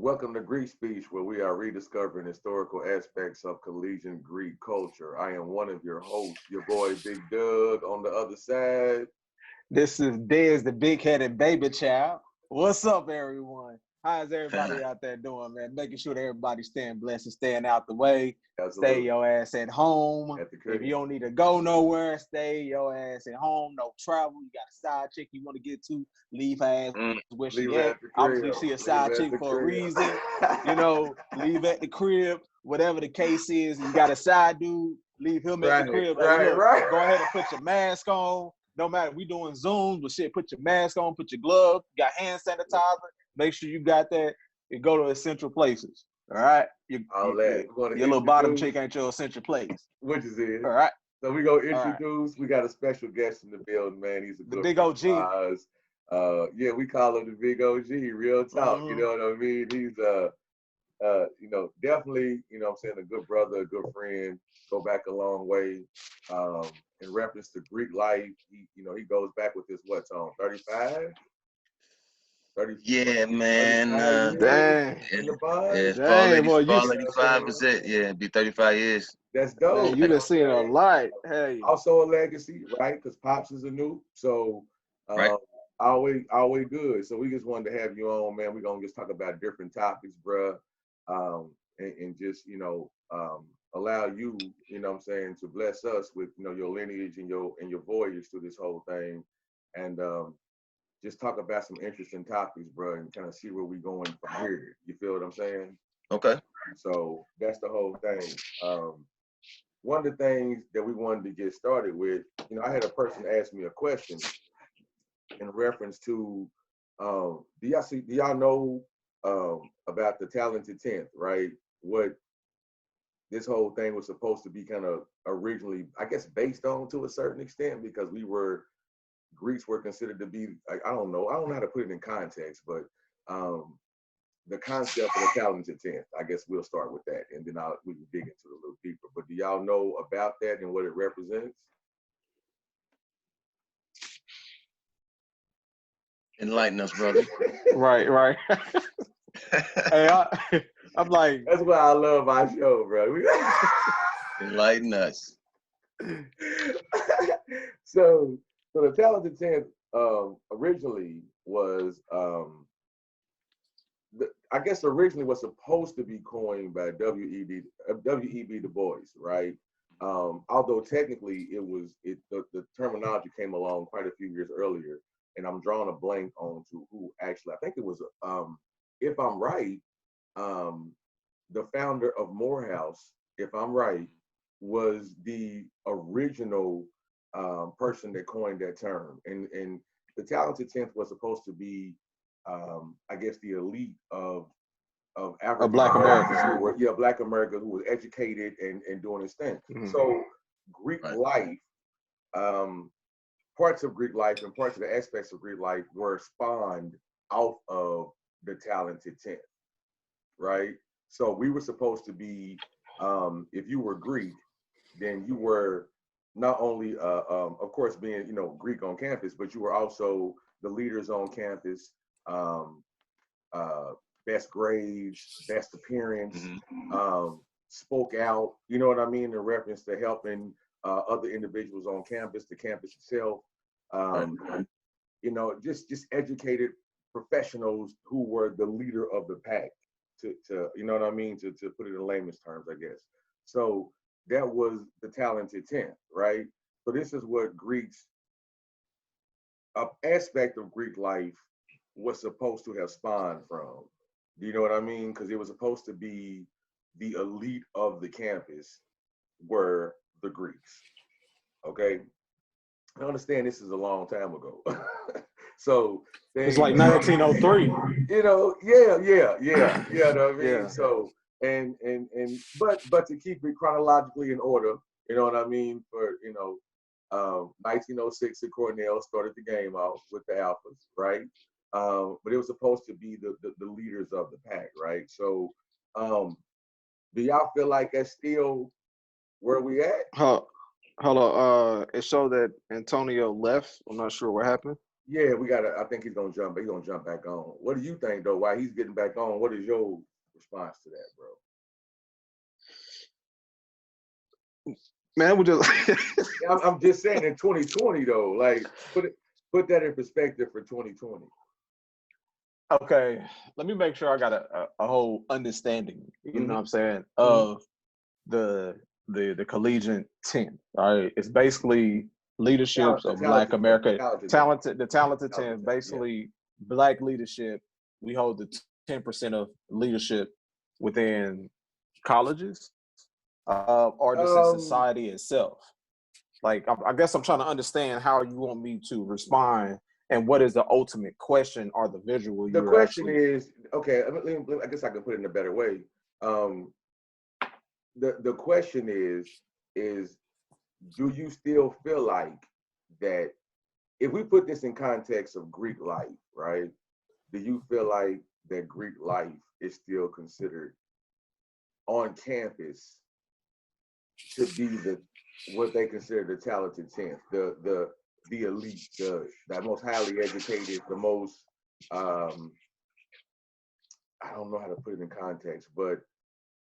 Welcome to GreekSpeech, where we are rediscovering historical aspects of collegiate Greek culture. I am one of your hosts, your boy Big Doug. On the other side, this is Dez, the big-headed baby child. What's up, everyone? How's everybody out there doing, man? Making sure that everybody's staying blessed and staying out the way. Absolutely. Stay your ass at home. If you don't need to go nowhere, stay your ass at home. No travel. You got a side chick you want to get to, leave her ass where she at. Obviously, she a side chick for a reason. You know, leave at the crib. Whatever the case is, you got a side dude, leave him at the crib. Right. Go ahead and put your mask on. No matter, we doing Zooms, but shit, put your mask on, put your gloves, you got hand sanitizer. Make sure you got that and go to essential places. All right? Your little bottom chick ain't your essential place. Which is it. All right. So we gonna introduce, we got a special guest in the building, man. He's a good big OG. Yeah, we call him the big OG, real talk. You know what I mean? He's you know, definitely, you know what I'm saying, a good brother, a good friend, go back a long way. In reference to Greek life, you know, he goes back with his what, Tom, 35? 30, yeah, man. Dang. Fall 85%. Yeah, it'd be 35 years. That's dope. Man, you done seen a lot. Hey. Also a legacy, right? Because Pops is a new. So right. always good. So we just wanted to have you on, man. We're gonna just talk about different topics, bruh. And just, you know, allow you, you know what I'm saying, to bless us with, you know, your lineage and your voyage through this whole thing. And just talk about some interesting topics, bro, and kind of see where we're going from here. You feel what I'm saying? Okay. So that's the whole thing. One of the things that we wanted to get started with, you know, I had a person ask me a question in reference to, do y'all know about the talented 10th, right? What this whole thing was supposed to be kind of originally, I guess, based on to a certain extent, because Greeks were considered to be, like, I don't know how to put it in context, but the concept of the talented 10th, I guess we'll start with that, and then we can dig into it a little deeper. But do y'all know about that and what it represents? Enlighten us, brother. Right. Hey, I'm like, that's why I love our show, bro. Enlighten us. So the talented 10th originally was, I guess originally was supposed to be coined by W.E.B. Du Bois, right? Although technically the terminology came along quite a few years earlier, and I'm drawing a blank on to who actually, I think it was, if I'm right, the founder of Morehouse, if I'm right, was the original person that coined that term. And the talented 10th was supposed to be, I guess, the elite of African Black Americans who were, Black Americans who was educated and doing this thing. So Greek life, parts of Greek life and parts of the aspects of Greek life were spawned out of the talented 10th, right? So we were supposed to be, if you were Greek, then you were not only, of course, being, you know, Greek on campus, but you were also the leaders on campus, best grades, best appearance, spoke out, you know what I mean, in reference to helping other individuals on campus, the campus itself, you know, just educated professionals who were the leader of the pack, to you know what I mean, to put it in layman's terms, I guess. So that was the talented 10th, right? So this is what an aspect of Greek life was supposed to have spawned from. Do you know what I mean? Because it was supposed to be the elite of the campus were the Greeks, okay? I understand this is a long time ago. So it's like 1903. You know, yeah. You know what I mean? Yeah. So but to keep it chronologically in order, you know what I mean? For, you know, 1906 at Cornell started the game off with the Alphas, right? But it was supposed to be the leaders of the pack, right? So do y'all feel like that's still where we at? Hold on. It showed that Antonio left. I'm not sure what happened. Yeah, we gotta. I think he's gonna jump. He's gonna jump back on. What do you think though? While he's getting back on, what is your response to that, bro? Man, we just. I'm just saying in 2020 though. Like put that in perspective for 2020. Okay, let me make sure I got a whole understanding. You know what I'm saying, of the collegiate 10. All right, it's basically leaderships of Black America, the talented 10, basically Black leadership. We hold the 10% of leadership within colleges, or just in society itself. Like, I guess I'm trying to understand how you want me to respond, and what is the ultimate question or the visual. The question is, okay, I guess I can put it in a better way. The question is do you still feel like that, if we put this in context of Greek life, right? Do you feel like that Greek life is still considered on campus to be what they consider the talented 10th, the elite, the most highly educated, the most I don't know how to put it in context, but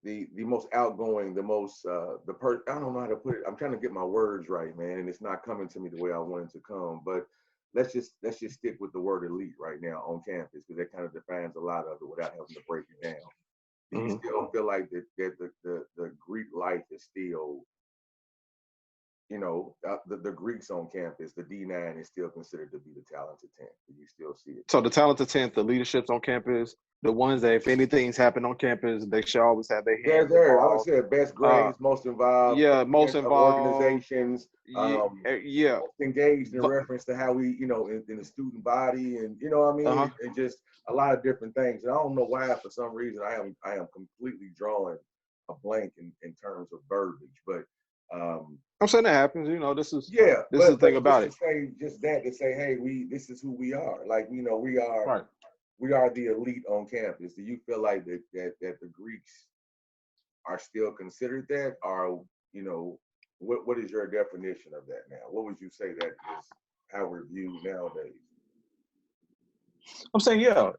the most outgoing, the most I don't know how to put it. I'm trying to get my words right, man, and it's not coming to me the way I want it to come. But let's just stick with the word elite right now on campus, because that kind of defines a lot of it without having to break it down. Do you still feel like that the Greek life is still, you know, the Greeks on campus, the D9 is still considered to be the talented 10th? Do you still see it? So the talented 10th, the leaderships on campus, the ones that if anything's happened on campus, they should always have their hands involved. I would say best grades, most involved. Yeah, most involved. Organizations. Most engaged in reference to how we, you know, in the student body, and you know what I mean, and just a lot of different things. And I don't know why, for some reason, I am completely drawing a blank in terms of verbiage, but I'm saying that happens. You know, this is the thing about it. To say, hey, this is who we are. Like, you know, we are the elite on campus. Do you feel like that the Greeks are still considered that, or, you know, what is your definition of that now? What would you say that is how we're viewed nowadays? I'm saying, yeah,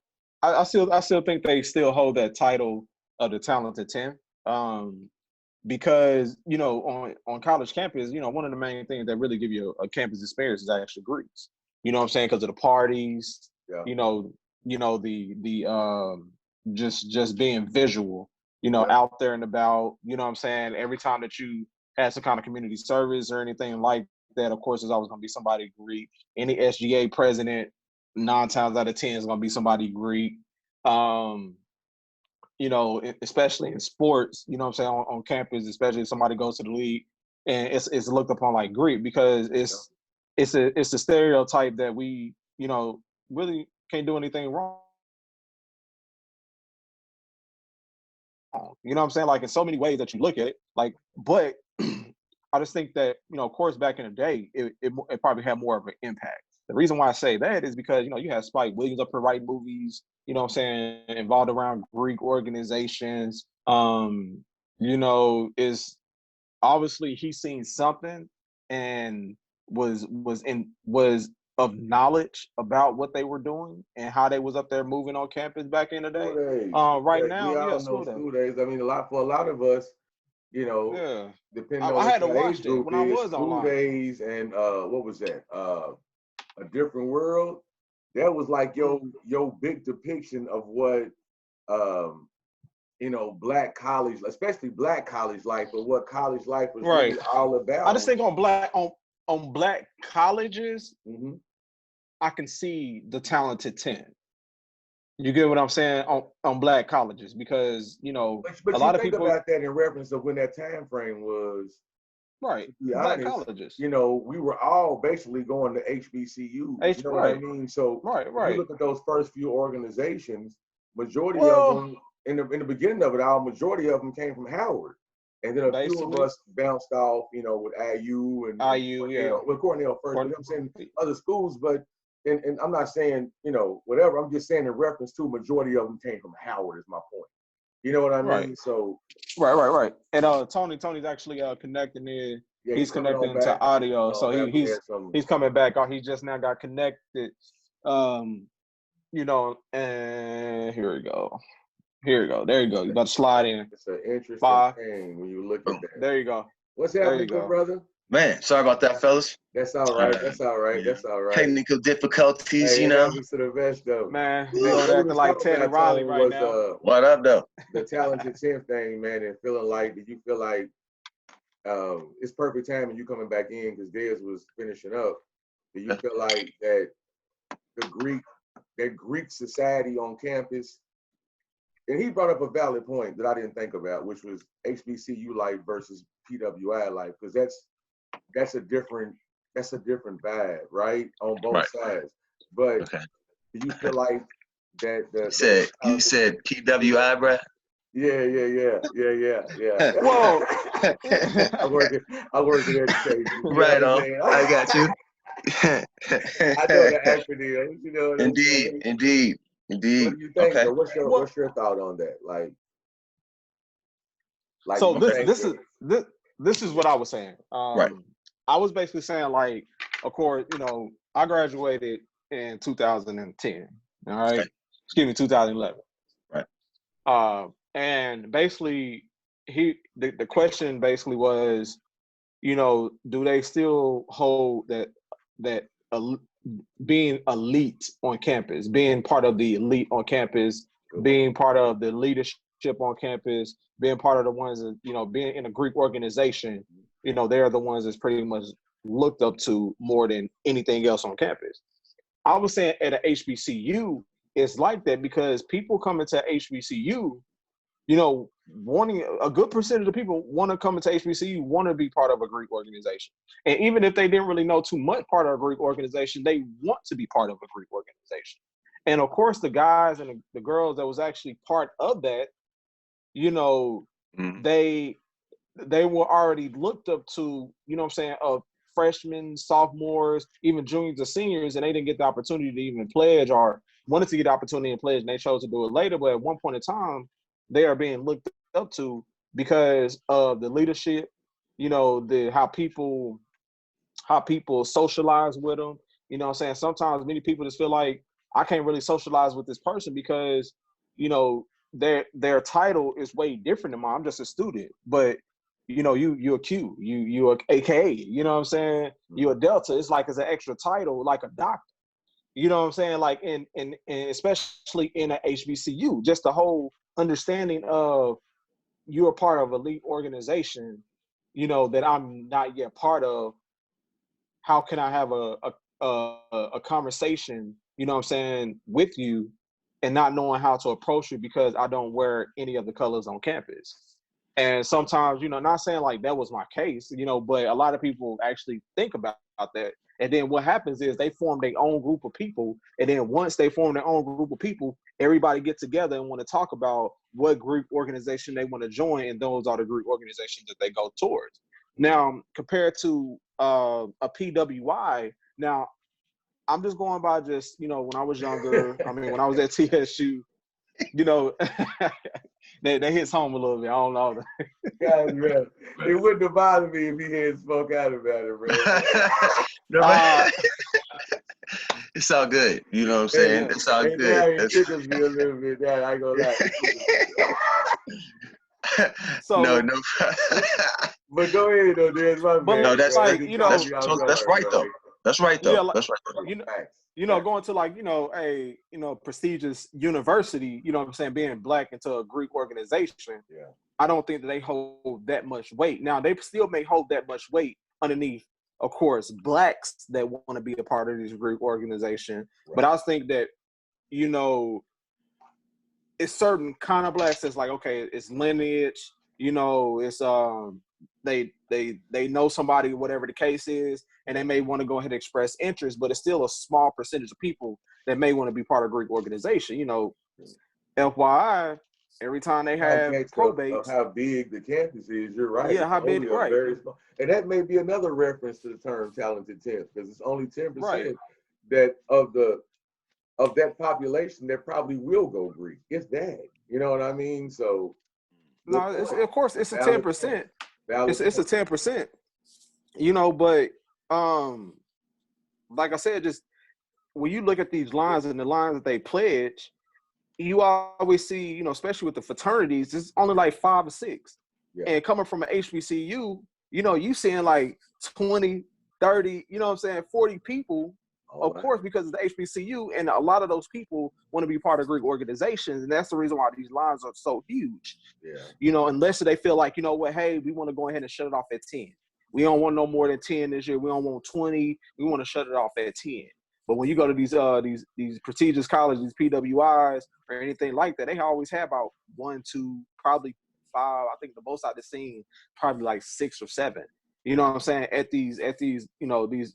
I still think they still hold that title of the talented 10. Because, you know, on college campus, you know, one of the main things that really give you a campus experience is actually Greeks. You know what I'm saying? Because of the parties, you know, the just being visual, you know, out there and about, you know what I'm saying? Every time that you had some kind of community service or anything like that, of course, there's always going to be somebody Greek. Any SGA president, 9 times out of 10 is going to be somebody Greek. You know, especially in sports, you know what I'm saying, on campus, especially if somebody goes to the league, and it's looked upon like Greek, because it's a stereotype that we, you know, really can't do anything wrong. You know what I'm saying? Like, in so many ways that you look at it, like, but I just think that, you know, of course, back in the day, it probably had more of an impact. The reason why I say that is because, you know, you had Spike Williams up here writing movies, you know what I'm saying, involved around Greek organizations. You know, is obviously he's seen something and was of knowledge about what they were doing and how they was up there moving on campus back in the day. Right now, we all know school days. I mean, for a lot of us, you know, depending on what your age group when I was school online. Days and what was that? A Different World. That was like your big depiction of what you know, Black college, especially Black college life, but what college life was really all about. I just think on Black colleges, I can see the talented 10. You get what I'm saying on Black colleges, because, you know, but a lot of think people about that in reference of when that time frame was. Right. To be Black honest, colleges. You know, we were all basically going to HBCU. You know what I mean? So if you look at those first few organizations, majority of them in the beginning of it all, majority of them came from Howard. And then a few of us bounced off, you know, with IU and with Cornell first, but I'm saying other schools, but and I'm not saying, you know, whatever, I'm just saying in reference to majority of them came from Howard is my point. You know what I mean? So right. And Tony's actually connecting in. Yeah, he's connecting to audio, so he's coming back. He just now got connected. You know, and here we go. There you go. You about to slide in. It's an interesting thing when you look at that. There you go. What's happening, good brother? Man, sorry about that, fellas. That's all right. That's all right. Yeah. That's all right. Technical difficulties, hey, you know. Happens to the best though. Man, you acting like Ted and Riley right now. What up, though? The talented 10th thing, man, and feeling like, did you feel like it's perfect timing you coming back in because Dez was finishing up? Do you feel like that Greek society on campus? And he brought up a valid point that I didn't think about, which was HBCU life versus PWI life, because that's a different vibe, right, on both sides. But do you feel like that you said PWI, bro? Yeah. Whoa. I work in education. Right on. I got you. I know the acronym. You know what Indeed. What do you think? Okay. What's your thought on that? Like so this is what I was saying. Right. I was basically saying, like, of course, you know, I graduated in 2010. All right. Okay. Excuse me, 2011. Right. And basically, the question basically was, you know, do they still hold that being elite on campus, being part of the elite on campus, being part of the leadership on campus, being part of the ones that, you know, being in a Greek organization, you know, they're the ones that's pretty much looked up to more than anything else on campus. I was saying at a HBCU, it's like that because people coming to HBCU, you know, wanting a good percentage of people want to come into HBCU, want to be part of a Greek organization. And even if they didn't really know too much part of a Greek organization, they want to be part of a Greek organization. And of course, the guys and the girls that was actually part of that, you know, they were already looked up to, you know what I'm saying, of freshmen, sophomores, even juniors or seniors, and they didn't get the opportunity to even pledge or wanted to get the opportunity and pledge, and they chose to do it later. But at one point in time, they are being looked up to because of the leadership, you know, how people socialize with them. You know what I'm saying? Sometimes many people just feel like I can't really socialize with this person because, you know, their title is way different than mine. I'm just a student, but you know, you're a Q, you're a AKA, you know what I'm saying? You're a Delta. It's like it's an extra title, like a doctor. You know what I'm saying? Like in especially in a HBCU, just the whole understanding of you're a part of elite organization, you know, that I'm not yet part of. How can I have a conversation, you know what I'm saying, with you and not knowing how to approach you because I don't wear any of the colors on campus? And sometimes, you know, not saying like that was my case, you know, but a lot of people actually think about that. And then what happens is they form their own group of people. And then once they form their own group of people, everybody get together and want to talk about what group organization they want to join. And those are the group organizations that they go towards. Now, compared to a PWI, now I'm just going by just, you know, when I was younger, I mean, when I was at TSU, you know, that hits home a little bit. I don't know. God, man. It wouldn't have bothered me if he had spoke out about it, bro. It's all good. You know what I'm saying? It's all good. It tickles me a little bit. That I ain't gonna lie. So, no. But go ahead, though, Dez. No, that's like, you know, that's right, though. That's right, though. Yeah, like, that's right. You know, going to like, you know, a, you know, prestigious university, you know what I'm saying, being black into a Greek organization, I don't think that they hold that much weight. Now, they still may hold that much weight underneath, of course, blacks that want to be a part of this Greek organization. Right. But I think that, you know, it's certain kind of blacks that's like, okay, it's lineage, you know, it's they know somebody, whatever the case is, and they may want to go ahead and express interest, but it's still a small percentage of people that may want to be part of a Greek organization. You know, FYI, every time they have probates of how big the campus is, you're right. Yeah, how big, right. Very small. And that may be another reference to the term talented 10th, because it's only 10% that of the of that population that probably will go Greek. It's that. You know what I mean? So no, of course it's a 10%. It's a 10%. You know, but like I said, just when you look at these lines and the lines that they pledge, you always see, you know, especially with the fraternities, it's only like 5 or 6. Yeah. And coming from an HBCU, you know, you seeing like 20, 30, you know what I'm saying, 40 people, of course, because it's the HBCU, and a lot of those people want to be part of Greek organizations, and that's the reason why these lines are so huge. Yeah. You know, unless they feel like, you know what, hey, we want to go ahead and shut it off at 10. We don't want no more than 10 this year. We don't want 20. We want to shut it off at 10. But when you go to these prestigious colleges, these PWIs or anything like that, they always have about 1, 2, probably 5. I think the most I've seen probably like 6 or 7. You know what I'm saying? At these you know, these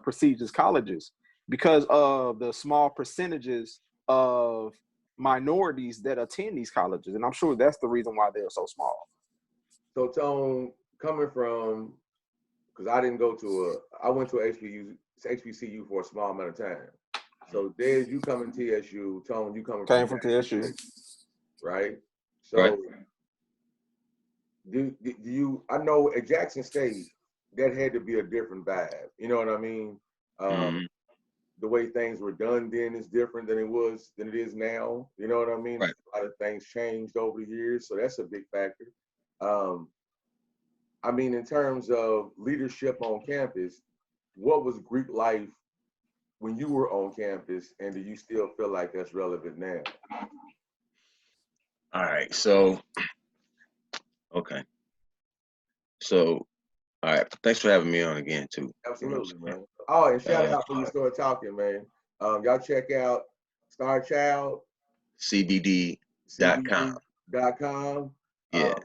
prestigious colleges, because of the small percentages of minorities that attend these colleges, and I'm sure that's the reason why they're so small. So Tone, coming from, because I went to HBCU for a small amount of time. So Des, you come in TSU, Tone, you came from TSU, right? So do you? I know at Jackson State that had to be a different vibe. You know what I mean? The way things were done then is different than it is now. You know what I mean? Right. A lot of things changed over the years, so that's a big factor. I mean, in terms of leadership on campus, what was Greek life when you were on campus, and do you still feel like that's relevant now? All right, so, okay. So, all right, thanks for having me on again, too. Absolutely, man. Oh, and shout out before you start talking, man. Y'all check out starchildcbd.com. Yeah.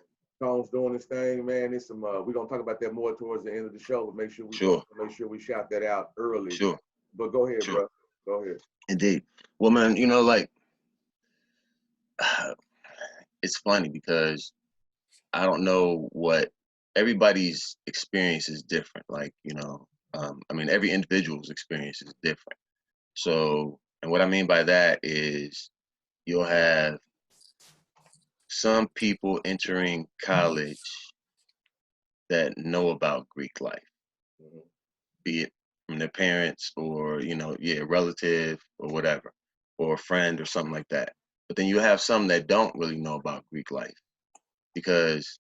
Tone's doing this thing, man. It's some. We're gonna talk about that more towards the end of the show, but make sure we shout that out early. Sure. But go ahead, bro. Go ahead. Indeed. Well, man, you know, like, it's funny because I don't know what everybody's experience is different. Like, you know, I mean, every individual's experience is different. So, and what I mean by that is you'll have some people entering college that know about Greek life, be it from their parents or, you know, relative or whatever, or a friend or something like that. But then you have some that don't really know about Greek life, because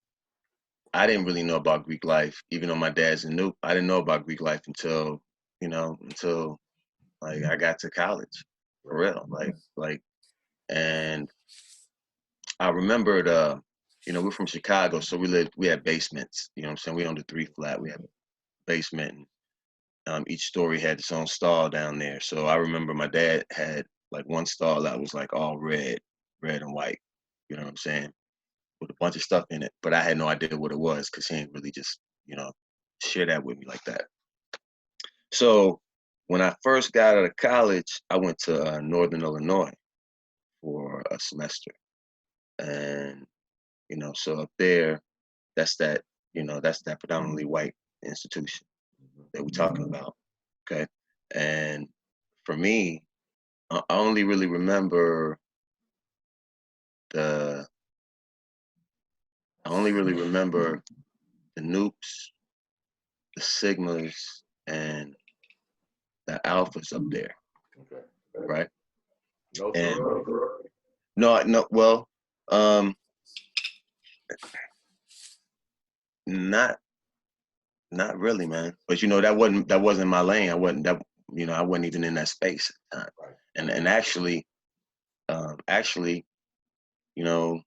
I didn't really know about Greek life, even though my dad's a Nuke. I didn't know about Greek life until like I got to college, for real. Like, and I remembered, you know, we're from Chicago, so we had basements, you know what I'm saying? We owned a 3-flat, we had a basement, and each story had its own stall down there. So I remember my dad had like one stall that was like all red and white, you know what I'm saying? With a bunch of stuff in it, but I had no idea what it was because he didn't really just, you know, share that with me like that. So when I first got out of college, I went to Northern Illinois for a semester. And, you know, so up there, that's that predominantly white institution that we're talking about, okay? And for me, I only really remember the Noops, the Sigmas, and the Alphas up there, right? Well, not really, man. But you know, that wasn't my lane. I wasn't even in that space at the time. Right. And actually, you know,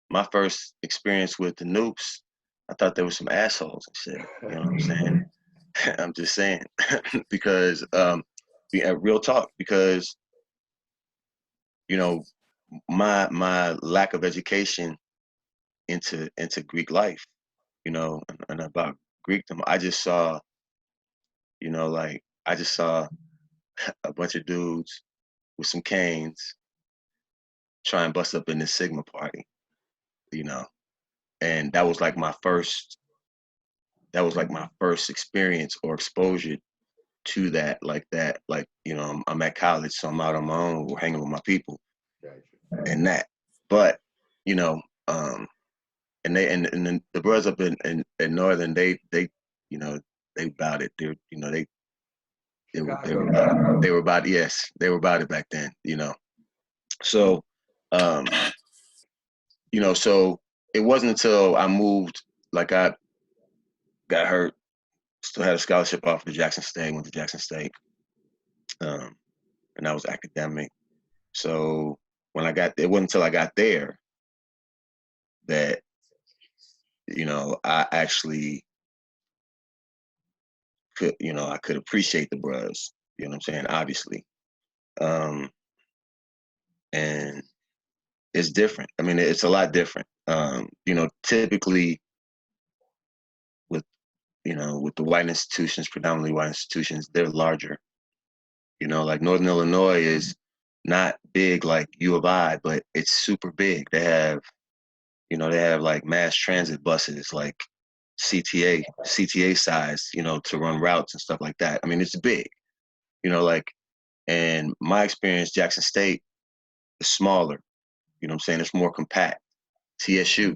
my first experience with the Noops, I thought there were some assholes and shit. You know what I'm saying? I'm just saying, because real talk, because you know, my lack of education into Greek life, you know, and about Greekdom, I just saw, you know, like I just saw a bunch of dudes with some canes try and bust up in this Sigma party, you know, and that was like my first experience or exposure to that like that. Like, you know, I'm at college, so I'm out on my own, or hanging with my people, and that. But, you know, and they and then the brothers up in Northern, they you know, they about it. They're, you know, they were about, yes, they were about it back then, you know. So, you know, so it wasn't until I moved, like I got hurt, still had a scholarship offer to Jackson State, went to Jackson State, and that was academic. So when it wasn't until I got there that, you know, I actually could, you know, I could appreciate the bros, you know what I'm saying, obviously. And it's different. I mean, it's a lot different. You know, typically with, you know, with the white institutions, predominantly white institutions, they're larger. You know, like Northern Illinois is not big like U of I, but it's super big. They have, you know, they have like mass transit buses, like CTA size, you know, to run routes and stuff like that. I mean, it's big, you know, like, and my experience, Jackson State is smaller, you know what I'm saying? It's more compact. TSU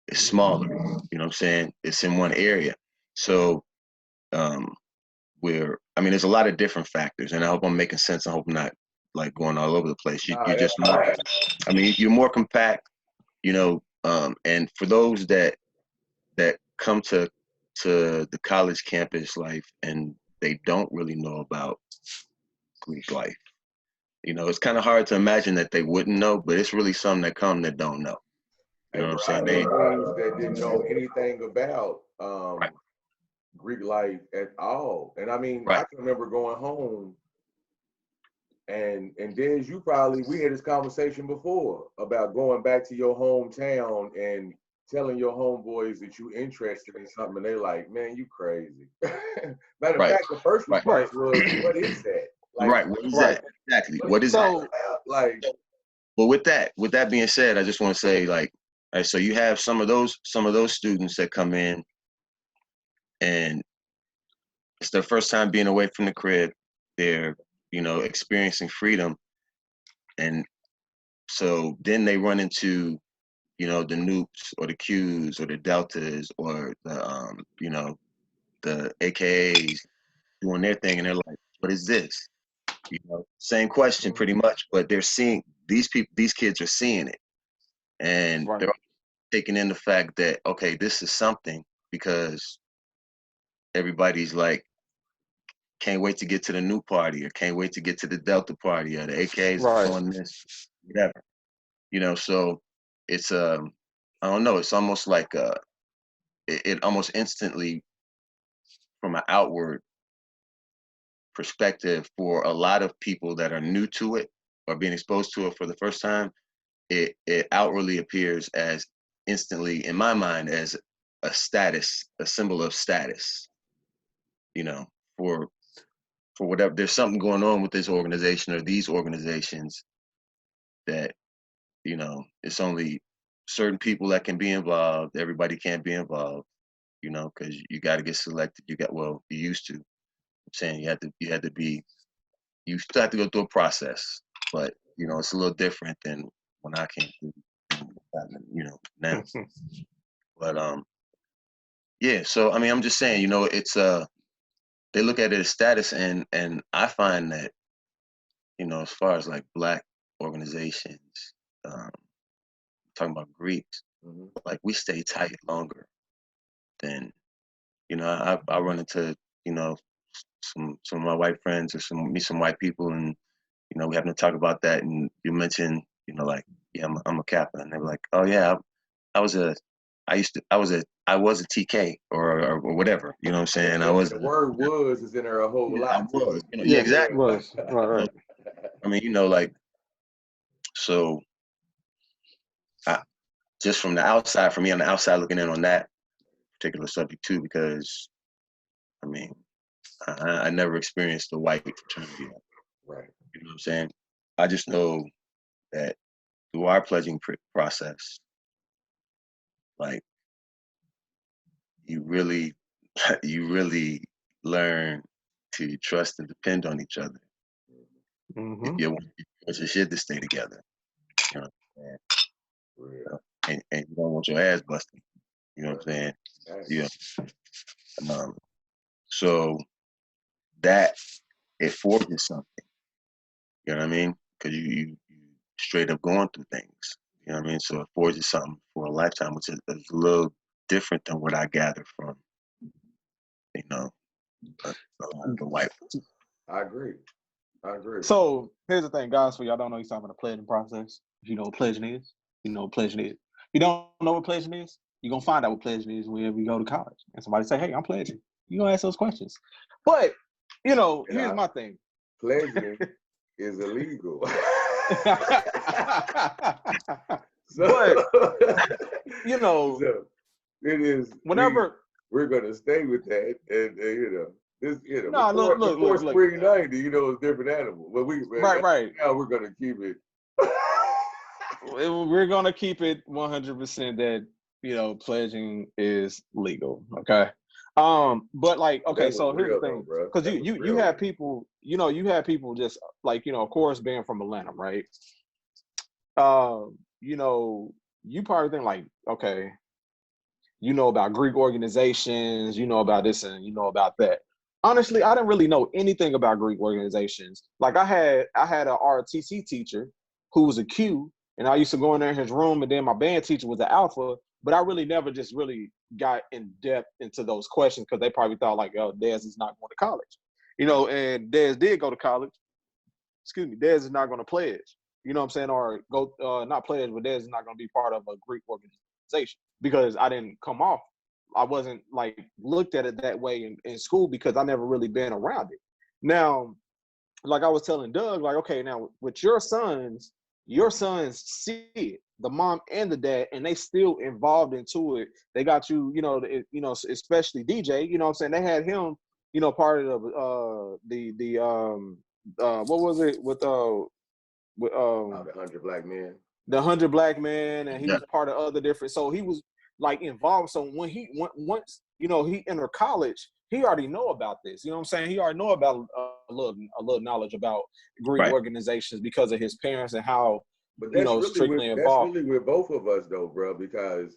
is smaller, you know what I'm saying? It's in one area. So, I mean, there's a lot of different factors, and I hope I'm making sense. I hope I'm not like going all over the place. You're just more, I mean, you're more compact, you know, and for those that come to the college campus life and they don't really know about Greek life, you know, it's kind of hard to imagine that they wouldn't know, but it's really some that come that don't know. You know what I'm saying? Those that didn't know anything about right. Greek life at all. And I mean, right. I can remember going home and Des, we had this conversation before about going back to your hometown and telling your homeboys that you interested in something, and they're like, man, you crazy. Matter of fact, the first response was, what is that? Like, what is that? Exactly. What is that? Like, but with that being said, I just want to say, like, right, so you have some of those students that come in and it's their first time being away from the crib. They're, you know, experiencing freedom. And so then they run into, you know, the Noops or the Qs or the Deltas or the, you know, the AKAs doing their thing. And they're like, what is this? You know, same question pretty much, but they're seeing, these kids are seeing it. And they're taking in the fact that, okay, this is something, because everybody's like, can't wait to get to the new party, or can't wait to get to the Delta party, or the AKs doing this, whatever. You know, so it's I don't know, it's almost like it almost instantly, from an outward perspective, for a lot of people that are new to it or being exposed to it for the first time, it outwardly appears as instantly, in my mind, as a symbol of status, you know, for whatever. There's something going on with this organization or these organizations that, you know, it's only certain people that can be involved. Everybody can't be involved, you know, because you got to get selected. You used to. I'm saying you had to be, you still have to go through a process, but, you know, it's a little different than when I came through, you know, now. But yeah, so I mean, I'm just saying, you know, it's they look at it as status, and I find that, you know, as far as like Black organizations, talking about Greeks, like, we stay tight longer than, you know, I run into, you know, some of my white friends or some white people, and, you know, we happen to talk about that, and you mentioned, you know, like, yeah, I'm a Kappa, and they were like, oh yeah, I was a TK or whatever, you know what I'm saying? I was, the word "was" is in there a whole lot. I was, you know, yeah, exactly. Right. I mean, you know, like, so just from the outside, for me, on the outside looking in on that particular subject too, because I mean, I never experienced the white fraternity. Right. You know what I'm saying? I just know that through our pledging process, like, you really learn till you trust and depend on each other. Mm-hmm. If you want your shit to stay together, you know what I'm saying? And you don't want your ass busted. You know what I'm saying? Yeah. So that it forges something. You know what I mean? Because you straight up going through things. You know what I mean? So it forges something for a lifetime, which is a little different than what I gather from, you know, the white person. I agree. So here's the thing, guys. For y'all don't know, you're talking about the pledging process. If you know what pledging is, you know what pledging is. If you don't know what pledging is, you're gonna find out what pledging is whenever you go to college. And somebody say, "Hey, I'm pledging." You're gonna ask those questions. But you know, here's my thing. Pledging is illegal. But you know, so it is. Whenever we're gonna stay with that, and you know. This, you know, no, before spring 90, you know, it's a different animal. But right. Now we're gonna keep it. We're gonna keep it 100% that, you know, pledging is legal. Okay. But like, okay, so here's the thing, because you have people, you know, just like, you know, of course, being from Atlanta, right? You know, you probably think like, okay, you know about Greek organizations, you know about this and you know about that. Honestly, I didn't really know anything about Greek organizations. Like I had a ROTC teacher who was a Q, and I used to go in there in his room, and then my band teacher was an Alpha, but I really never just really got in depth into those questions because they probably thought like, oh, Dez is not going to college. You know, and Dez did go to college. Excuse me, Dez is not going to pledge. You know what I'm saying? Or go, not pledge, but Dez is not going to be part of a Greek organization because I didn't come off. I wasn't like looked at it that way in school because I never really been around it. Now, like I was telling Doug, like, okay, now with your sons see it, the mom and the dad, and they still involved into it. They got you, you know, especially DJ, you know what I'm saying? They had him, you know, part of the what was it with the 100 Black Men. The 100 Black Men, and he was part of other different. So he was like involved. So when he once, you know, he entered college, he already know about this. You know what I'm saying? He already know about a little knowledge about Greek organizations because of his parents and how, but you know, really strictly involved. That's really with both of us though, bro, because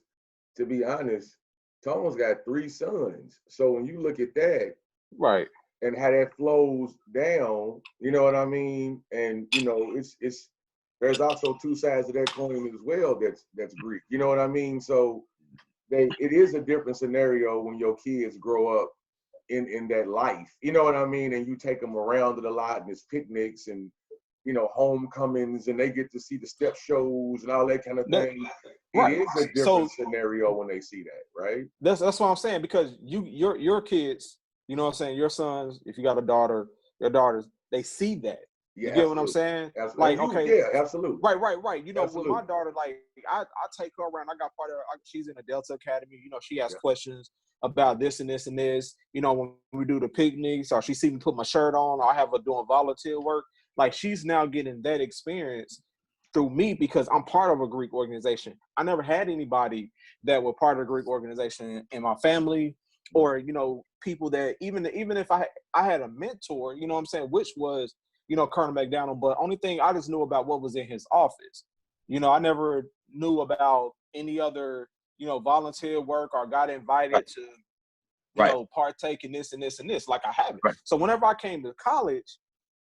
to be honest, Tone's got 3 sons. So when you look at that, right, and how that flows down, you know what I mean? And you know, it's there's also 2 sides of that coin as well that's Greek. You know what I mean? So it is a different scenario when your kids grow up in that life. You know what I mean? And you take them around it a lot, and it's picnics and, you know, homecomings, and they get to see the step shows and all that kind of thing. It is a different scenario when they see that, right? That's what I'm saying, because your kids, you know what I'm saying, your sons, if you got a daughter, your daughters, they see that. Yeah, you get what I'm saying? Absolutely. Like, okay. Yeah, absolutely. Right. You know, with my daughter, like, I take her around. I got part of she's in a Delta Academy. You know, she asks questions about this and this and this. You know, when we do the picnics, or she see me put my shirt on, or I have her doing volunteer work. Like, she's now getting that experience through me because I'm part of a Greek organization. I never had anybody that were part of a Greek organization in my family, or, you know, people that even if I had a mentor, you know what I'm saying, which was, you know, Colonel McDonald, but only thing I just knew about what was in his office. You know, I never knew about any other, you know, volunteer work or got invited to, you know, partake in this and this and this, like I haven't. So whenever I came to college,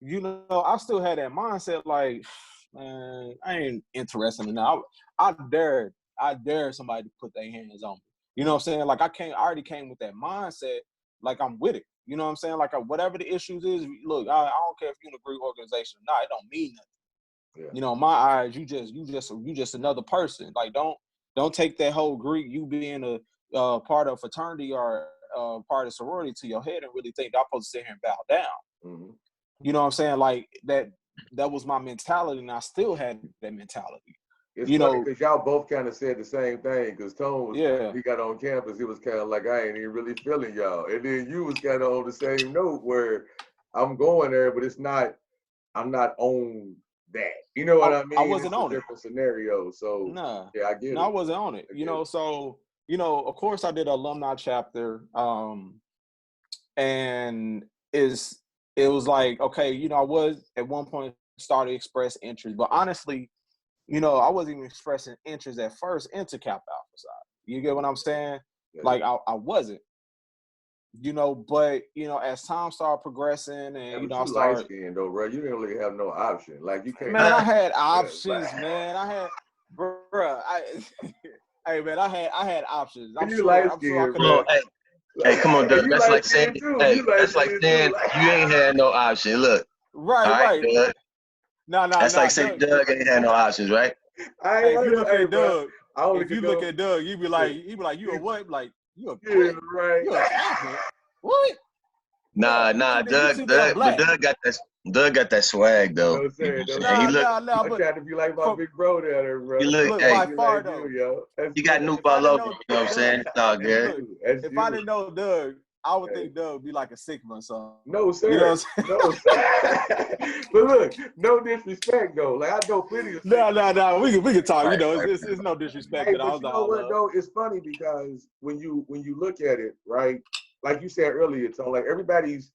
you know, I still had that mindset like, man, I ain't interested in that. I dare somebody to put their hands on me. You know what I'm saying? Like I already came with that mindset, like I'm with it. You know what I'm saying? Like whatever the issues is, look, I don't care if you're in a Greek organization or not, it don't mean nothing. Yeah. You know, in my eyes, you just another person. Like don't take that whole Greek, you being a part of fraternity or part of sorority to your head and really think I'm supposed to sit here and bow down. Mm-hmm. You know what I'm saying? Like that was my mentality, and I still had that mentality. It's funny because y'all both kind of said the same thing. Because Tone was, he got on campus, he was kind of like, I ain't even really feeling y'all. And then you was kind of on the same note where I'm going there, but I'm not on that. You know what I mean? I wasn't on it. Different scenario. So yeah, I get it. I wasn't on it. You know, so, you know, of course I did an alumni chapter. And it was like, okay, you know, I was at one point started to express interest, but honestly, you know, I wasn't even expressing interest at first into Kappa Alpha Psi. You get what I'm saying? Yeah. Like I wasn't, you know, but you know, as time started progressing, and you know, I started. Light skinned though, bro. You didn't really have no option. Like you can't. Man, I had options, man. I had, bruh. Hey, man, I had options. I'm sure I could have. Hey, come on, Doug. That's like saying, that's like saying you ain't had no option. Look. Right. Doug. No. That's like saying Doug ain't had no options, right? Hey, if you look at Doug, you be like, you a what? Like, you a quick? Right. You a chocolate? What? Nah, Doug got that swag though. I'm trying to be like my big bro there, bro. Look, by far though. You got New Ball over, you know what I'm saying? It's all good. If I didn't know Doug, I would think Doug would be like a Sigma or something. No, sir. You know what I'm saying? No, sir. But look, no disrespect though. Like I know plenty of No. We can talk. Right, you know, it's no disrespect. Hey, but you know what though? It's funny because when you look at it, right? Like you said earlier, so like everybody's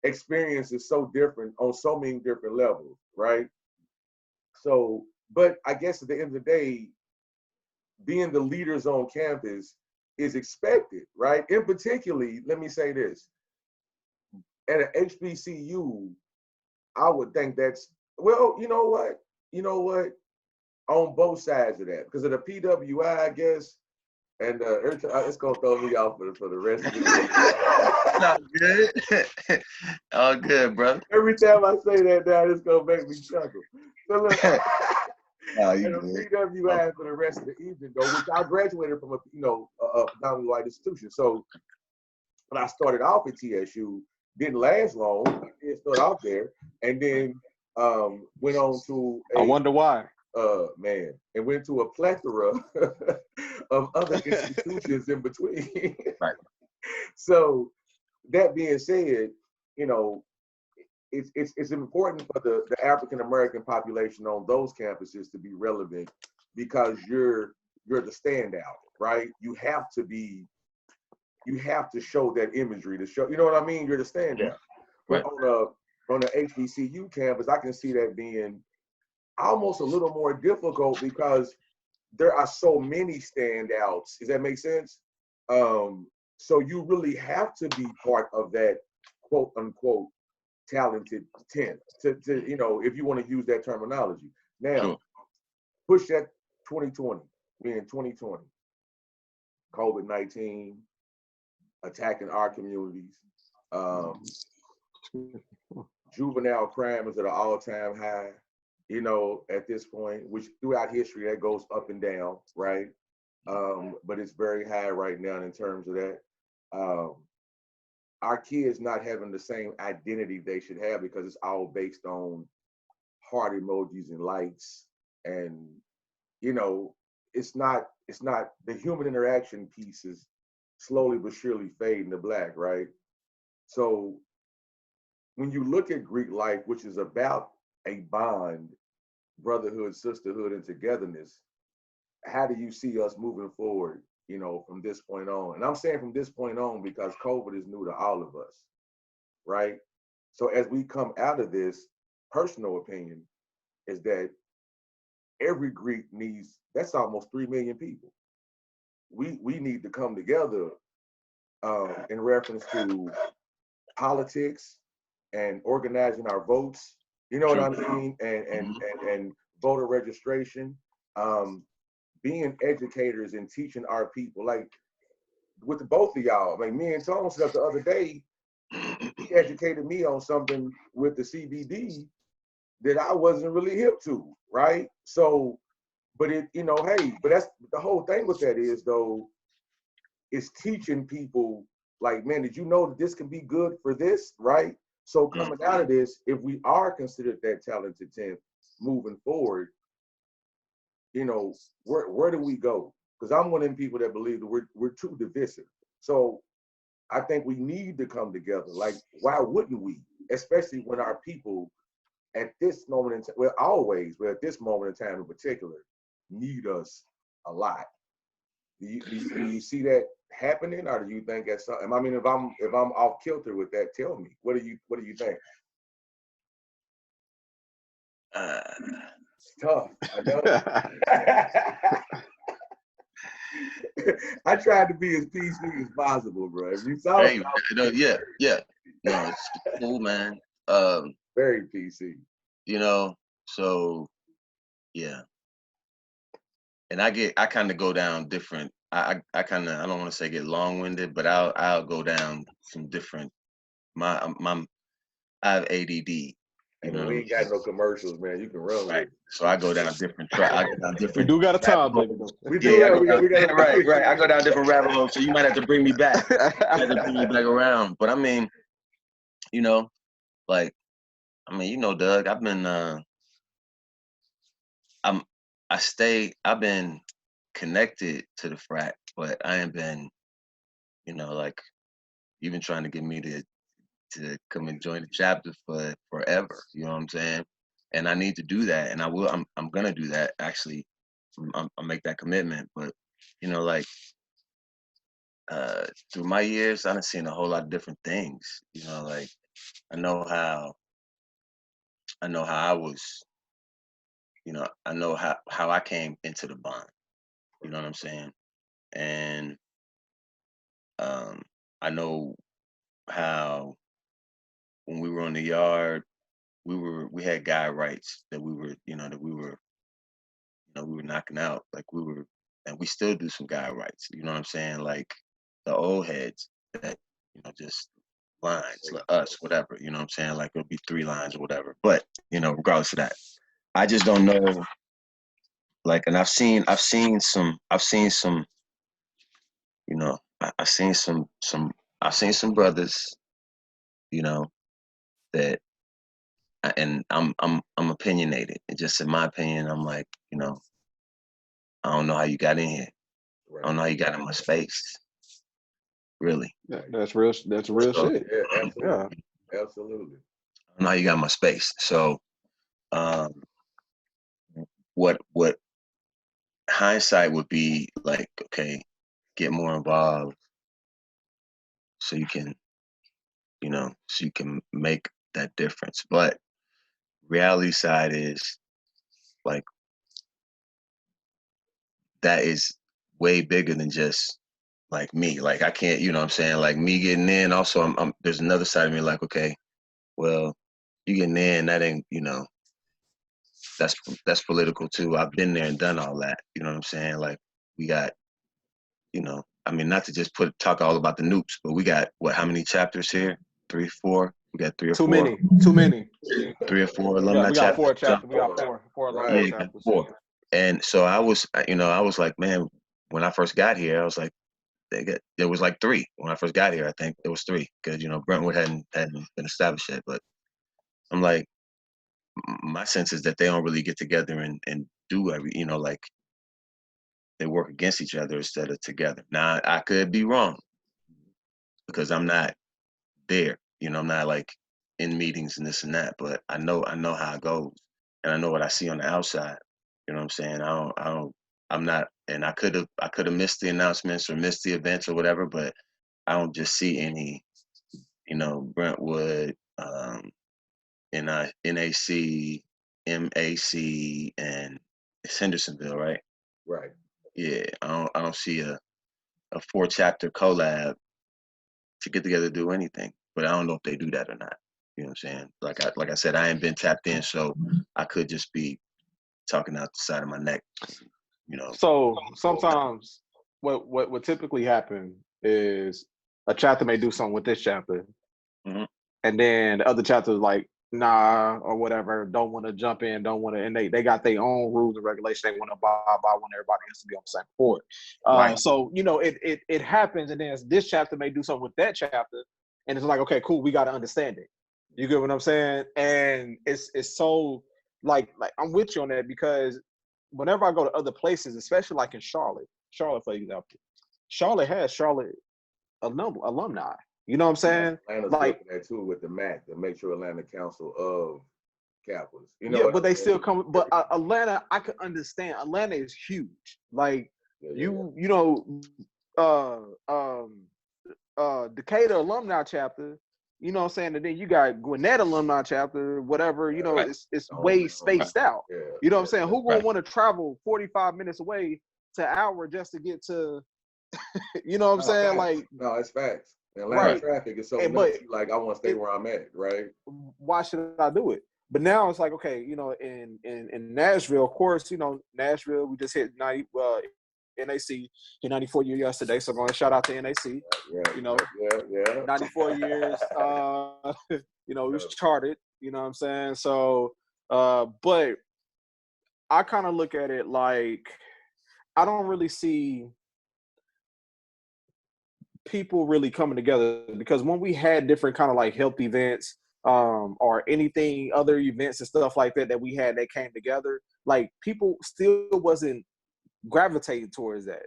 experience is so different on so many different levels, right? So, but I guess at the end of the day, being the leaders on campus is expected, right? And particularly, let me say this, at an HBCU, I would think that's, well, you know what? On both sides of that, because of the PWI, I guess, and it's gonna throw me off for the rest of the day. All good. All good, brother. Every time I say that now, it's gonna make me chuckle. So look, PWI for the rest of the evening, though, which I graduated from a predominantly white institution. So when I started off at TSU, didn't last long. I did start off there, and then went on to I wonder why. And went to a plethora of other institutions in between. Right. So that being said, you know, it's important for the African American population on those campuses to be relevant because you're the standout, right? You have to show that imagery to show, you know what I mean? You're the standout. Right. But on the HBCU campus, I can see that being almost a little more difficult because there are so many standouts. Does that make sense? So you really have to be part of that quote unquote talented 10 to you know, if you want to use that terminology. Now, push that 2020. We're in 2020. COVID-19 attacking our communities. Juvenile crime is at an all-time high. You know, at this point, which throughout history that goes up and down, right? But it's very high right now in terms of that. Our kids not having the same identity they should have because it's all based on heart emojis and likes, and you know, it's not the human interaction piece is slowly but surely fading to black, right? So when you look at Greek life, which is about a bond, brotherhood, sisterhood, and togetherness, how do you see us moving forward, you know, from this point on? And I'm saying from this point on because COVID is new to all of us, right? So as we come out of this, personal opinion is that every Greek needs, that's almost 3 million people. We need to come together in reference to politics and organizing our votes, you know what I mean? And voter registration, being educators and teaching our people, like with both of y'all. Like me and Tom said the other day, he educated me on something with the CBD that I wasn't really hip to, right? So, but it, you know, hey, but that's the whole thing with that is though, is teaching people like, man, did you know that this can be good for this, right? So coming out of this, if we are considered that talented 10 moving forward, you know, where do we go? Because I'm one of them people that believe that we're too divisive. So I think we need to come together. Like, why wouldn't we? Especially when our people at this moment in time, well, at this moment in time in particular, need us a lot. Do you see that happening, or do you think that's something? I mean, if I'm off kilter with that, tell me. What do you think? It's tough. I know. I tried to be as PC as possible, bro. If you saw it, yeah. No, it's cool, man. Very PC. You know, so yeah. And I kind of go down different. I kind of, I don't want to say get long-winded, but I'll go down some different. I have ADD. And we ain't got no commercials, man. You can run with it. So I go down different tracks. I go down different. We do got a time limit. We got right. I go down different rabbit holes. So you might have to bring me back. You have to bring me back around. But I mean, you know, like, I mean, you know, Doug, I've been, I've been connected to the frat, but I ain't been, you know, like, you've been trying to get me to come and join the chapter for forever. You know what I'm saying? And I need to do that, and I will. I'm gonna do that. Actually, I'll make that commitment. But you know, like through my years, I've seen a whole lot of different things. You know, like I know how I was. You know, I know how I came into the bond. You know what I'm saying? And I know how when we were on the yard, we had guy rights that we were knocking out. Like and we still do some guy rights. You know what I'm saying? Like the old heads that, you know, just lines, like us, whatever. You know what I'm saying? Like it'll be 3 lines or whatever. But, you know, regardless of that, I just don't know. Like, and I've seen some, you know, I've seen some brothers, you know, that, and I'm opinionated. And just in my opinion, I'm like, you know, I don't know how you got in here. I don't know how you got in my space. Really. That's real. That's real shit. Yeah, absolutely. Yeah. Absolutely. I don't know how you got in my space. So, what hindsight would be like? Okay, get more involved, so you can, you know, so you can make that difference. But reality side is like that is way bigger than just like me. Like I can't, you know what I'm saying? Like me getting in, also I'm there's another side of me like, okay, well, you getting in, that ain't, you know, that's political too. I've been there and done all that. You know what I'm saying? Like we got, you know, I mean, not to just talk all about the nukes, but we got how many chapters here? 3, 4? We got 3 or 4. Too many. 3 or 4 alumni we got 4 chapters. We got four alumni chapters. 4. And so I was like, man, when I first got here, I was like, there was like 3 when I first got here. I think there was 3 because, you know, Brentwood hadn't been established yet. But I'm like, my sense is that they don't really get together and do you know, like they work against each other instead of together. Now I could be wrong because I'm not there. You know, I'm not like in meetings and this and that. But I know how it goes, and I know what I see on the outside. You know what I'm saying? I'm not, and I could have missed the announcements or missed the events or whatever, but I don't just see any, you know, Brentwood, NAC, MAC, and it's Hendersonville, right? Right. Yeah, I don't see a 4-chapter collab to get together to do anything, but I don't know if they do that or not. You know what I'm saying? Like I said, I ain't been tapped in, so I could just be talking out the side of my neck. You know. So sometimes what typically happen is a chapter may do something with this chapter, and then the other chapter is like, nah, or whatever, don't want to jump in, don't want to, and they got their own rules and regulations they want to abide by when everybody has to be on the same board. Right. So, you know, it happens, and then this chapter may do something with that chapter, and it's like, okay, cool, we got to understand it. You get what I'm saying? And it's so like I'm with you on that, because whenever I go to other places, especially like in Charlotte, for example, Charlotte has Charlotte alumni. You know what I'm saying? Atlanta's like that too with the MAC, the Metro Atlanta Council of Kappas. You know, yeah, but they still come. But Atlanta, I can understand. Atlanta is huge. Like You know, Decatur alumni chapter. You know what I'm saying? And then you got Gwinnett alumni chapter, whatever, you know, it's way spaced out. You know what I'm saying? Who gonna want to travel 45 minutes away to an hour just to get to, you know what I'm saying? Facts. Like, no, it's facts. Atlanta traffic is so nuts. Like, I want to stay where I'm at, right? Why should I do it? But now it's like, okay, you know, in Nashville, of course, you know, Nashville, we just hit 90, NAC, hit 94 years yesterday. So I'm going to shout out to NAC. You know, 94 years, you know, it was charted, you know what I'm saying? So, but I kind of look at it like, I don't really see people really coming together, because when we had different kind of like health events, or anything, other events and stuff like that we had that came together, like people still wasn't gravitating towards that.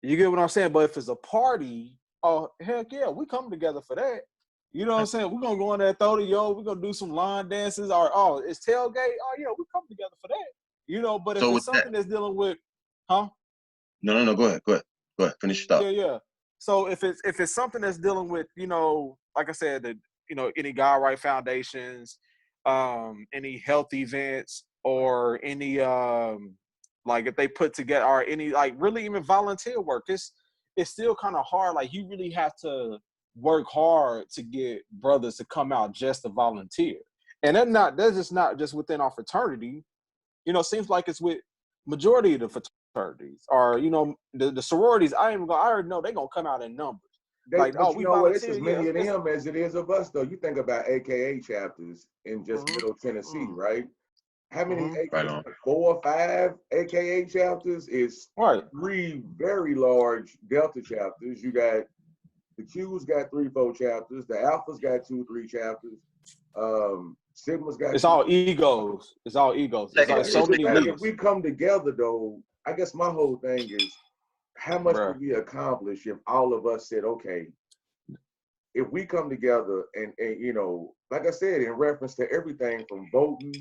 You get what I'm saying? But if it's a party, oh heck yeah, we come together for that. You know what I'm saying? We're gonna go in there, throw the we're gonna do some line dances, or it's tailgate. Oh yeah, we come together for that. You know, but if it's something that's dealing with, No, go ahead. Finish your thought. Yeah. So if it's something that's dealing with, you know, like I said, the, you know, any God Right Foundations, any health events, or any like if they put together, or any like really even volunteer work, it's still kind of hard. Like you really have to work hard to get brothers to come out just to volunteer. And that's just not just within our fraternity. You know, seems like it's with majority of the fraternities, or you know, the sororities. I already know they're gonna come out in numbers. Like, you know what? It's as many of them as it is of us, though. You think about AKA chapters in just Middle Tennessee, right? How many? 4 or 5 AKA chapters is 3 very large Delta chapters. You got the Q's got 3, 4 chapters. The Alphas got 2, 3 chapters. Sigma's got. It's all egos. It's all egos. It's like so many leaders. If we come together, though, I guess my whole thing is, how much would we accomplish if all of us said, okay, if we come together and you know, like I said, in reference to everything from voting,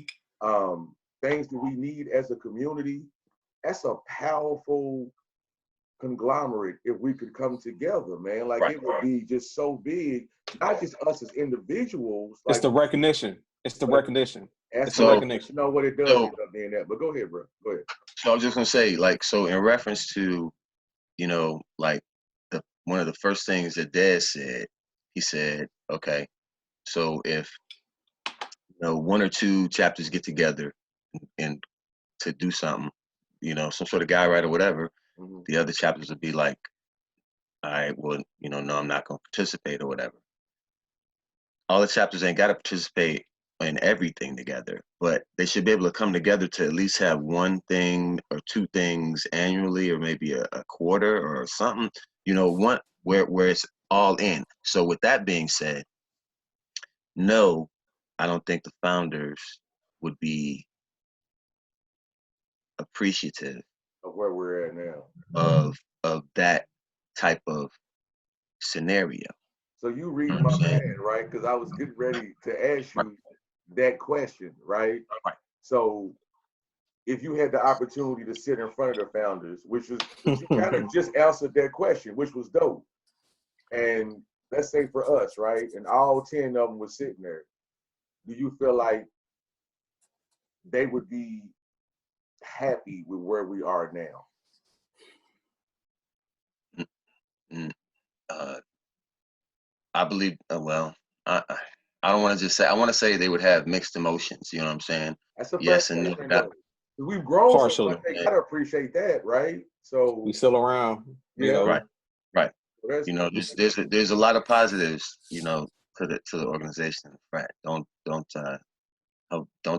things that we need as a community, that's a powerful conglomerate if we could come together, man. Like it would be just so big, not just us as individuals. Like, it's the recognition. It's the recognition. It's the recognition. You know what it does end up being that. But go ahead, bro. Go ahead. So I was just gonna say, like, so in reference to, you know, like one of the first things that Dad said, he said, okay, so if you know 1 or 2 chapters get together and to do something, you know, some sort of guy right or whatever, the other chapters would be like, all right, well, you know, no, I'm not gonna participate or whatever. All the chapters ain't gotta participate in everything together, but they should be able to come together to at least have 1 thing or 2 things annually, or maybe a quarter or something, you know, one where it's all in. So with that being said, no, I don't think the founders would be appreciative of where we're at now, of that type of scenario. So you read my mind, right? Because I was getting ready to ask you that question, right? So if you had the opportunity to sit in front of the founders, which you kind of just answered that question, which was dope. And let's say for us, right? And all 10 of them were sitting there. Do you feel like they would be happy with where we are now? I believe, well, I don't want to just say, I want to say they would have mixed emotions, you know what I'm saying? That's a yes and no. We've grown so much, they gotta appreciate that, right? So we still around, you know? Right. So you know, there's a lot of positives, you know, to the organization. Right? Don't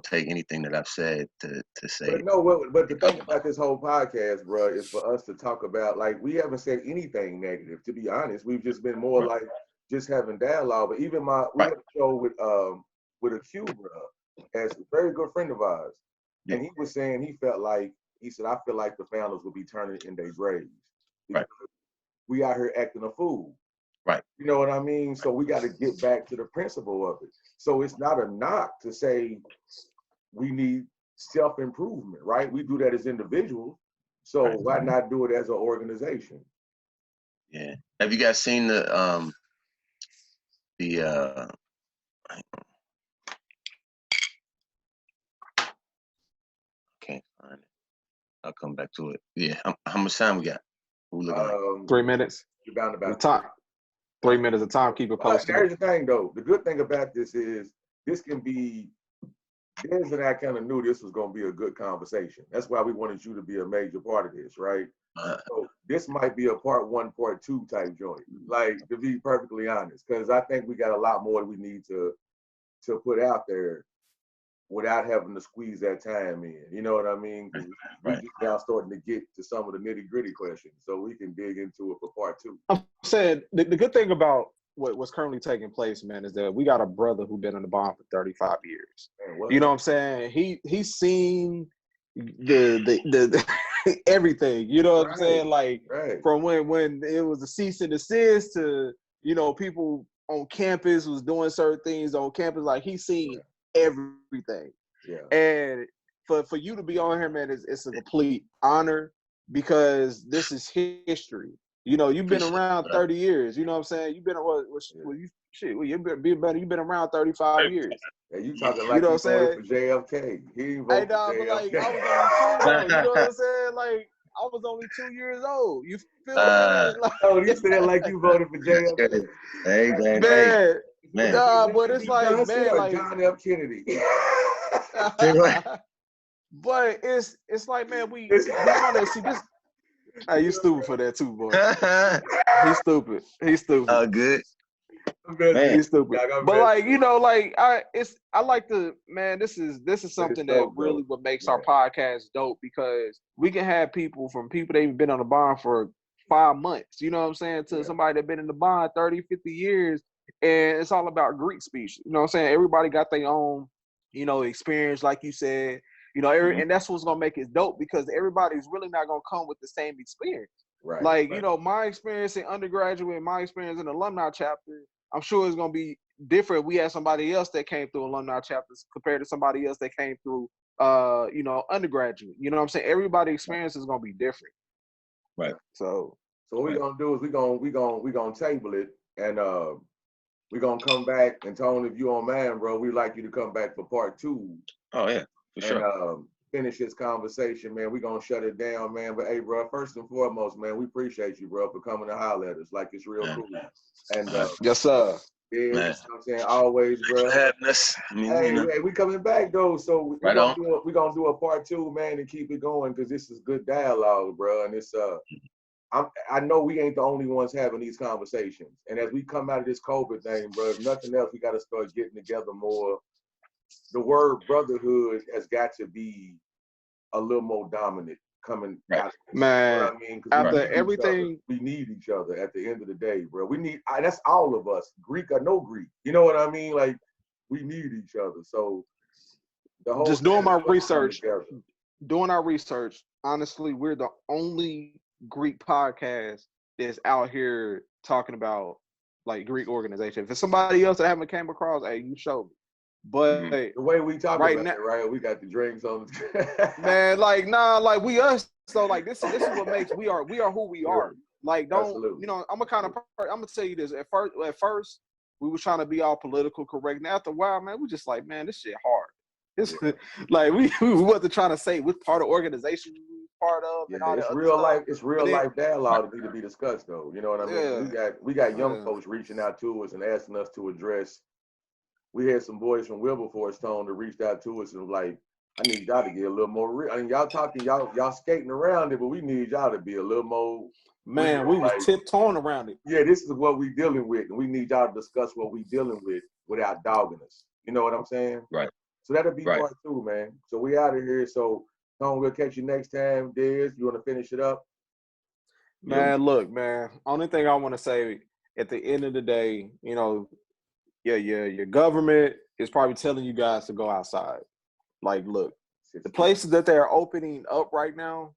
take anything that I've said to say. But no, but the thing about this whole podcast, bro, is for us to talk about, like, we haven't said anything negative, to be honest. We've just been more like just having dialogue. But even we had a show with a Q, bro, as a very good friend of ours. And he was saying he said, I feel like the founders will be turning in their graves. We out here acting a fool. Right. You know what I mean? So we got to get back to the principle of it. So it's not a knock to say we need self-improvement, right? We do that as individuals. So why not do it as an organization? Yeah. Have you guys seen the can't find it. I'll come back to it. Yeah. How much time we got? 3 minutes. You're bound about time. 3 minutes of time. Keep it posted. There's the thing, though. The good thing about this is this can be. Dennis and I kind of knew this was going to be a good conversation. That's why we wanted you to be a major part of this, right? So this might be a part 1, part 2 type joint. Like, to be perfectly honest, because I think we got a lot more we need to put out there without having to squeeze that time in. You know what I mean? We just now starting to get to some of the nitty gritty questions, so we can dig into it for part 2. I'm saying the good thing about what's currently taking place, man, is that we got a brother who's been in the bond for 35 years. Man, you know what I'm saying? He's seen the everything. You know what I'm saying? Like from when it was a cease and desist to, you know, people on campus was doing certain things on campus. Like he's seen everything. Yeah. And for you to be on here, man, it's a complete honor because this is history. You know, you've been around 30 years. You know what I'm saying? You've been you've been around 35 years. Yeah, you talking like you know what I'm saying? For JFK. He voted for JFK. But like I was only 2 though. You know what I'm saying? Like I was only 2 years old. You feel me? Like, oh, you said like you voted for JFK. Hey, man. Nah, but it's like, man, like John F. Kennedy. But it's like, man, we honest. See this. Hey, you stupid for that too, boy. He's stupid. Oh, good. Man. He's stupid. But like, you know, like I like to, man, this is something that really what makes our podcast dope because we can have people that even been on the bond for 5 months, you know what I'm saying, to somebody that been in the bond 30, 50 years, and it's all about GreekSpeech. You know what I'm saying? Everybody got their own, you know, experience, like you said. You know, and that's what's gonna make it dope because everybody's really not gonna come with the same experience. Right. Like, you know, my experience in undergraduate, my experience in the alumni chapter, I'm sure it's gonna be different. We had somebody else that came through alumni chapters compared to somebody else that came through you know, undergraduate. You know what I'm saying? Everybody's experience is gonna be different. Right. So what we're gonna do is we gonna table it and we're gonna come back and Tone, if you on man, bro, we'd like you to come back for part 2. Oh yeah. Sure. And finish this conversation, man. We're gonna shut it down, man. But hey, bro, first and foremost, man, we appreciate you, bro, for coming to holler at us. Like it's real cool. And yes, sir. Yeah, you know what I'm saying? Always, bro. Thanks for having us. Hey, we coming back though, so we're gonna do a part 2, man, and keep it going because this is good dialogue, bro. And it's I know we ain't the only ones having these conversations. And as we come out of this COVID thing, bro, if nothing else, we gotta start getting together more. The word brotherhood has got to be a little more dominant coming out. Man, you know what I mean? after everything, we need each other at the end of the day, bro. We need, that's all of us, Greek or no Greek. You know what I mean? Like, we need each other. So, the whole just doing my research, honestly, we're the only Greek podcast that's out here talking about like Greek organization. If it's somebody else that I haven't came across, hey, you show me. But the way we talk right about now, it, right? We got the drinks on. Man, like like we us. So like this is what makes we are who we are. Like don't you know? I'm gonna tell you this. At first we were trying to be all political correct. Now after a while, man, we just like, man, this shit hard. This like we wasn't trying to say which part of organization we were part of. Yeah, and all it's real life. It's real life dialogue to be discussed, though. You know what I mean? We got young folks reaching out to us and asking us to address. We had some boys from Wilberforce Tone that reached out to us and was like, I need y'all to get a little more real. I mean, y'all talking, y'all skating around it, but we need y'all to be a little more. Man, we was tiptoeing around it. Yeah, this is what we dealing with, and we need y'all to discuss what we dealing with without dogging us. You know what I'm saying? Right. So that'll be part 2, man. So we out of here. So Tone, we'll catch you next time. Diz, you want to finish it up? Man, look, man. Only thing I want to say at the end of the day, you know. Yeah, your government is probably telling you guys to go outside. Like, look, the places that they're opening up right now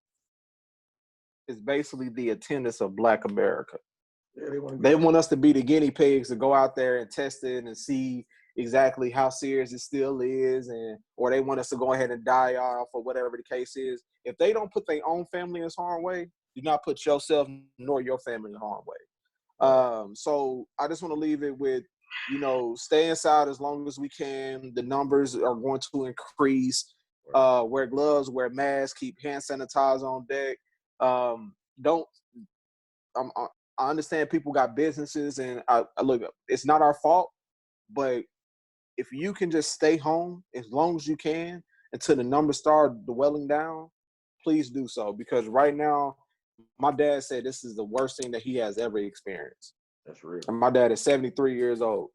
is basically the attendance of Black America. Yeah, they want us to be the guinea pigs to go out there and test it and see exactly how serious it still is, or they want us to go ahead and die off or whatever the case is. If they don't put their own family in harm's way, do not put yourself nor your family in harm's way. So I just want to leave it with, stay inside as long as we can. The numbers are going to increase. Wear gloves, wear masks, keep hand sanitizer on deck. I understand people got businesses, and look, it's not our fault, but if you can just stay home as long as you can until the numbers start dwelling down, please do so. Because right now, my dad said this is the worst thing that he has ever experienced. That's real. And my dad is 73 years old.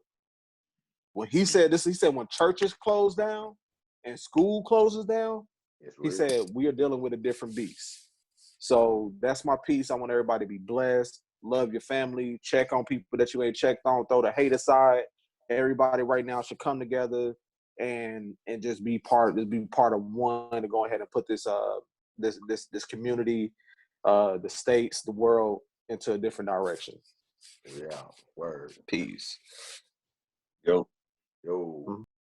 When he said this, he said when churches close down and school closes down, he said we are dealing with a different beast. So that's my piece. I want everybody to be blessed. Love your family. Check on people that you ain't checked on. Throw the hate aside. Everybody right now should come together and just be part of one to go ahead and put this community, the states, the world into a different direction. Yeah. Word. Peace. Yo. Yo.